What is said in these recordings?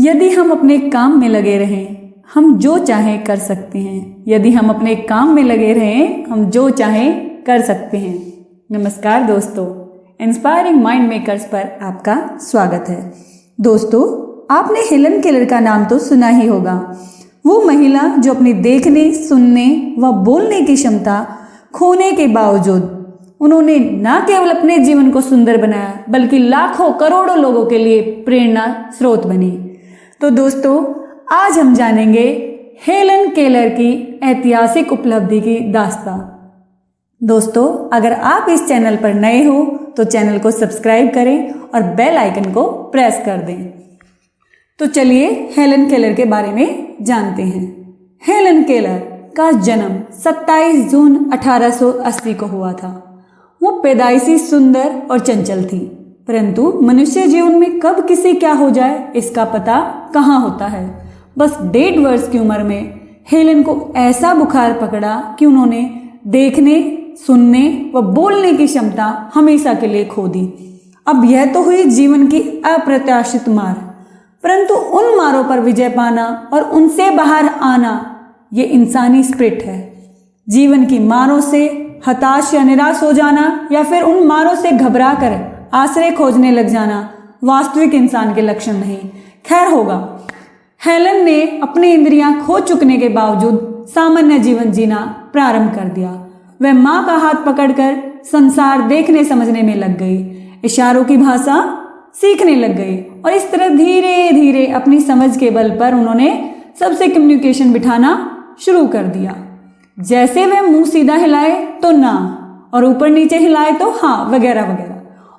यदि हम अपने काम में लगे रहें, हम जो चाहें कर सकते हैं। यदि हम अपने काम में लगे रहें, हम जो चाहें कर सकते हैं। नमस्कार दोस्तों, इंस्पायरिंग माइंड मेकर्स पर आपका स्वागत है। दोस्तों, आपने हेलन केलर का नाम तो सुना ही होगा। वो महिला जो अपनी देखने, सुनने व बोलने की क्षमता खोने के बावजूद उन्होंने न केवल अपने जीवन को सुंदर बनाया, बल्कि लाखों करोड़ों लोगों के लिए प्रेरणा स्रोत बनी। तो दोस्तों, आज हम जानेंगे हेलन केलर की ऐतिहासिक उपलब्धि की दास्तां। दोस्तों, अगर आप इस चैनल पर नए हो तो चैनल को सब्सक्राइब करें और बेल आइकन को प्रेस कर दें। तो चलिए हेलन केलर के बारे में जानते हैं। हेलन केलर का जन्म 27 जून 1880 को हुआ था। वो पैदाइशी सुंदर और चंचल थी, परंतु मनुष्य जीवन में कब किसे क्या हो जाए इसका पता कहाँ होता है। बस 1.5 वर्ष की उम्र में हेलन को ऐसा बुखार पकड़ा कि उन्होंने देखने, सुनने व बोलने की क्षमता हमेशा के लिए खो दी। अब यह तो हुई जीवन की अप्रत्याशित मार, परंतु उन मारों पर विजय पाना और उनसे बाहर आना ये इंसानी स्पिरिट है। जीवन की मारों से हताश या निराश हो जाना या फिर उन मारों से घबरा कर आश्रय खोजने लग जाना वास्तविक इंसान के लक्षण नहीं। खैर होगा, हेलन ने अपनी इंद्रियां खो चुकने के बावजूद सामान्य जीवन जीना प्रारंभ कर दिया। वह माँ का हाथ पकड़कर संसार देखने समझने में लग गई, इशारों की भाषा सीखने लग गई और इस तरह धीरे धीरे अपनी समझ के बल पर उन्होंने सबसे कम्युनिकेशन बिठाना शुरू कर दिया। जैसे वह मुंह सीधा हिलाए तो ना, और ऊपर नीचे हिलाए तो हाँ, वगैरह वगैरह।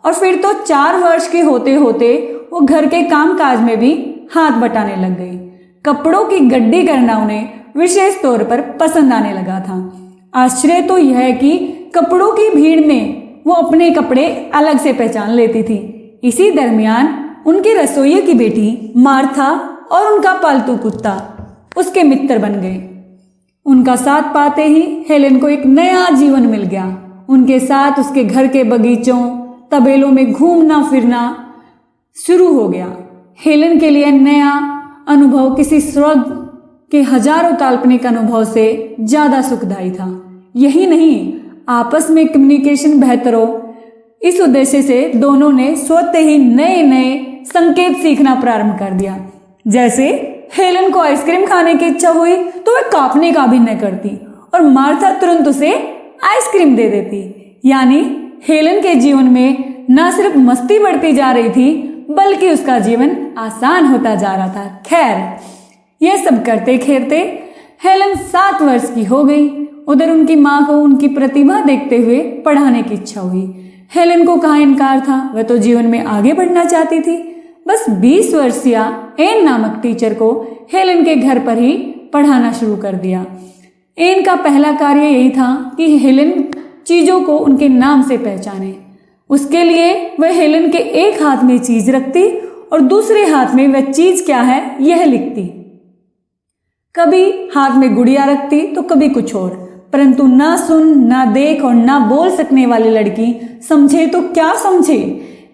और फिर तो 4 वर्ष के होते होते वो घर के काम काज में भी हाथ बटाने लग गई। कपड़ों की गड्डी करना उन्हें विशेष तौर पर पसंद आने लगा था। आश्चर्य तो यह है कि कपड़ों की भीड़ में वो अपने कपड़े अलग से पहचान लेती थी। इसी दरमियान उनकी रसोइये की बेटी मार्था और उनका पालतू कुत्ता उसके मित्र बन गए। उनका साथ पाते ही हेलन को एक नया जीवन मिल गया। उनके साथ उसके घर के बगीचों, तबेलों में घूमना फिरना शुरू हो गया। हेलन के लिए नया अनुभव किसी स्वर्ग के हजारों काल्पनिक अनुभव से ज्यादा सुखदायी था। यही नहीं, आपस में कम्युनिकेशन बेहतर हो, इस उद्देश्य से दोनों ने स्वतः ही नए नए संकेत सीखना प्रारंभ कर दिया। जैसे हेलन को आइसक्रीम खाने की इच्छा हुई तो वह कांपने का अभिनय करती और मार्था तुरंत उसे आइसक्रीम दे देती। यानी हेलन के जीवन में न सिर्फ मस्ती बढ़ती जा रही थी, बल्कि उसका जीवन आसान होता जा रहा था। खैर, यह सब करते खेरते हेलन 7 वर्ष की हो गई। उधर उनकी माँ को उनकी प्रतिभा देखते हुए पढ़ाने की इच्छा हुई। हेलन को कहाँ इनकार था, वह तो जीवन में आगे बढ़ना चाहती थी। बस 20 वर्षीय एन नामक टीचर को हेलन के घर पर ही पढ़ाना शुरू कर दिया। एन का पहला कार्य यही था कि हेलन चीजों को उनके नाम से पहचाने। उसके लिए वह हेलन के एक हाथ में चीज रखती और दूसरे हाथ में वह चीज क्या है यह लिखती। कभी हाथ में गुड़िया रखती तो कभी कुछ और, परंतु ना सुन, ना देख और ना बोल सकने वाली लड़की समझे तो क्या समझे,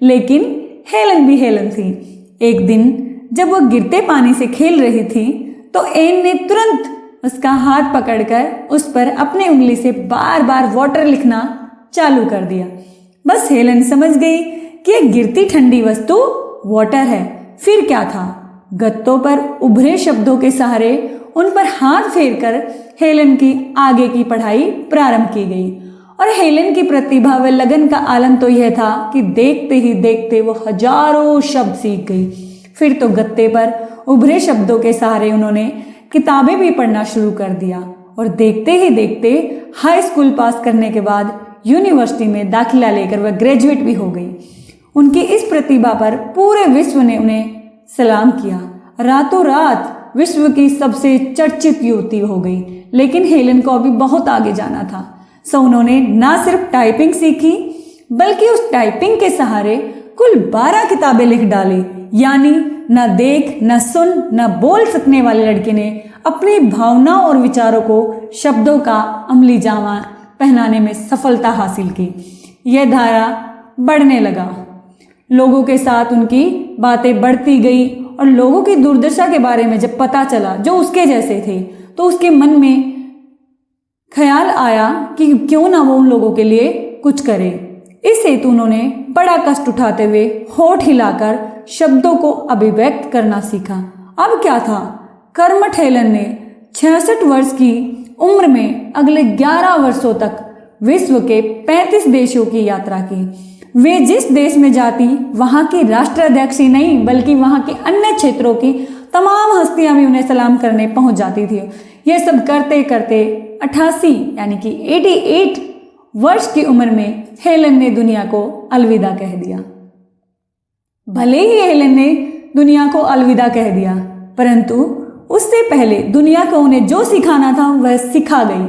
लेकिन हेलन भी हेलन थी। एक दिन जब वह गिरते पानी से खेल रही थी तो एन ने तुरंत उसका हाथ पकड़कर उस पर अपनी उंगली से बार बार वाटर लिखना चालू कर दिया। बस हेलन समझ गई कि यह गिरती ठंडी वस्तु वाटर है। फिर क्या था, गत्तों पर उभरे शब्दों के सहारे उन पर हाथ फेरकर हेलन की आगे की पढ़ाई प्रारंभ की गई। और हेलन की प्रतिभा व लगन का आलम तो यह था कि देखते ही देखते वो हजारों शब्द सीख गई। फिर तो गत्ते पर उभरे शब्दों के सहारे उन्होंने किताबें भी पढ़ना शुरू कर दिया और देखते ही देखते हाई स्कूल पास करने के बाद यूनिवर्सिटी में दाखिला लेकर वह ग्रेजुएट भी हो गई। उनकी इस प्रतिभा पर पूरे विश्व ने उन्हें सलाम किया। रातों रात विश्व की सबसे चर्चित युवती हो गई। लेकिन हेलन को अभी बहुत आगे जाना था। सो उन्होंने ना सिर्फ टाइपिंग सीखी, बल्कि उस टाइपिंग के सहारे कुल 12 किताबें लिख डाली। यानी न देख, न सुन, न बोल सकने वाली लड़की ने अपनी भावनाओं और विचारों को शब्दों का अमली जामा पहनाने में सफलता हासिल की। यह धारा बढ़ने लगा। लोगों के साथ उनकी बातें बढ़ती गई और लोगों की दुर्दशा के बारे में जब पता चला जो उसके जैसे थे, तो उसके मन में ख्याल आया कि क्यों ना वो उन लोगों के लिए कुछ करे। इस हेतु उन्होंने बड़ा कष्ट उठाते हुए होठ हिलाकर शब्दों को अभिव्यक्त करना सीखा। अब क्या था, कर्मठ हेलन ने 66 वर्ष की उम्र में अगले 11 वर्षों तक विश्व के 35 देशों की यात्रा की। वे जिस देश में जाती वहां की राष्ट्राध्यक्ष ही नहीं बल्कि वहां के अन्य क्षेत्रों की तमाम हस्तियां भी उन्हें सलाम करने पहुंच जाती थी। यह सब करते करते 88 यानी कि 88 वर्ष की उम्र में हेलन ने दुनिया को अलविदा कह दिया। भले ही हेलन ने दुनिया को अलविदा कह दिया, परंतु उससे पहले दुनिया को उन्हें जो सिखाना था वह सिखा गई।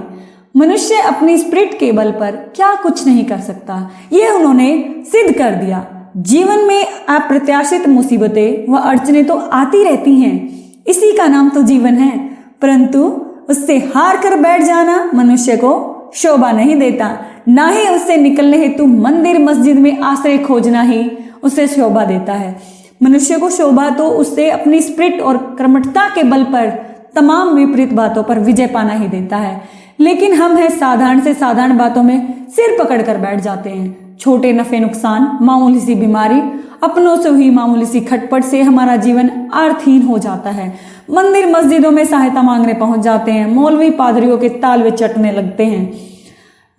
मनुष्य अपनी स्पिरिट के बल पर क्या कुछ नहीं कर सकता, यह उन्होंने सिद्ध कर दिया। जीवन में अप्रत्याशित मुसीबतें व अड़चनें तो आती रहती हैं, इसी का नाम तो जीवन है, परंतु उससे हार कर बैठ जाना मनुष्य को शोभा नहीं देता। ना ही उससे निकलने हेतु मंदिर मस्जिद में आश्रय खोजना ही उसे शोभा देता है। मनुष्य को शोभा तो उससे अपनी स्पिरिट और कर्मठता के बल पर तमाम विपरीत बातों पर विजय पाना ही देता है। लेकिन हम हैं साधारण से साधारण बातों में सिर पकड़ कर बैठ जाते हैं। छोटे नफे नुकसान, मामूली सी बीमारी, अपनों से हुई मामूली सी खटपट से हमारा जीवन अर्थहीन हो जाता है। मंदिर मस्जिदों में सहायता मांगने पहुंच जाते हैं, मौलवी पादरियों के ताल वे चटने लगते हैं।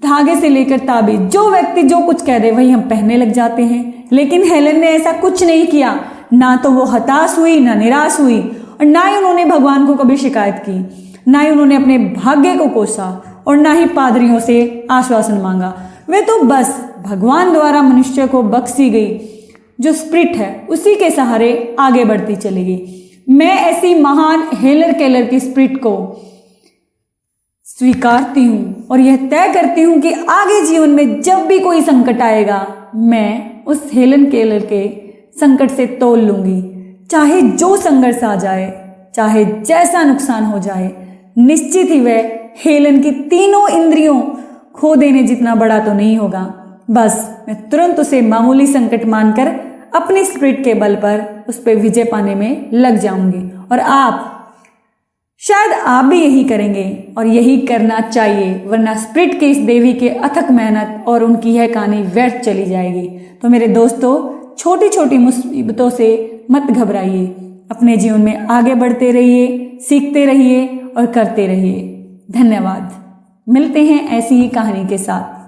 धागे से लेकर ताबीज, जो व्यक्ति जो कुछ कह दे वही हम पहनने लग जाते हैं। लेकिन हेलन ने ऐसा कुछ नहीं किया। ना तो वो हताश हुई, ना निराश हुई, और ना ही उन्होंने भगवान को कभी शिकायत की, ना ही उन्होंने अपने भाग्य को कोसा, और ना ही पादरियों से आश्वासन मांगा। वे तो बस भगवान द्वारा मनुष्य को बख्शी गई जो स्पिरिट है उसी के सहारे आगे बढ़ती चली गई। मैं ऐसी महान हेलन केलर की स्पिरिट को स्वीकारती हूँ और यह तय करती हूँ कि आगे जीवन में जब भी कोई संकट आएगा मैं उस हेलन केलर के संकट से तोल लूंगी। चाहे जो संघर्ष आ जाए, चाहे जैसा नुकसान हो जाए, निश्चित ही वह हेलन की तीनों इंद्रियों खो देने जितना बड़ा तो नहीं होगा। बस मैं तुरंत उसे मामूली संकट मानकर अपनी स्पिरिट के बल पर उस पर विजय पाने में लग जाऊंगी। और आप शायद आप भी यही करेंगे और यही करना चाहिए, वरना स्पिरिट के इस देवी के अथक मेहनत और उनकी यह कहानी व्यर्थ चली जाएगी। तो मेरे दोस्तों, छोटी छोटी मुसीबतों से मत घबराइए, अपने जीवन में आगे बढ़ते रहिए, सीखते रहिए और करते रहिए। धन्यवाद। मिलते हैं ऐसी ही कहानी के साथ।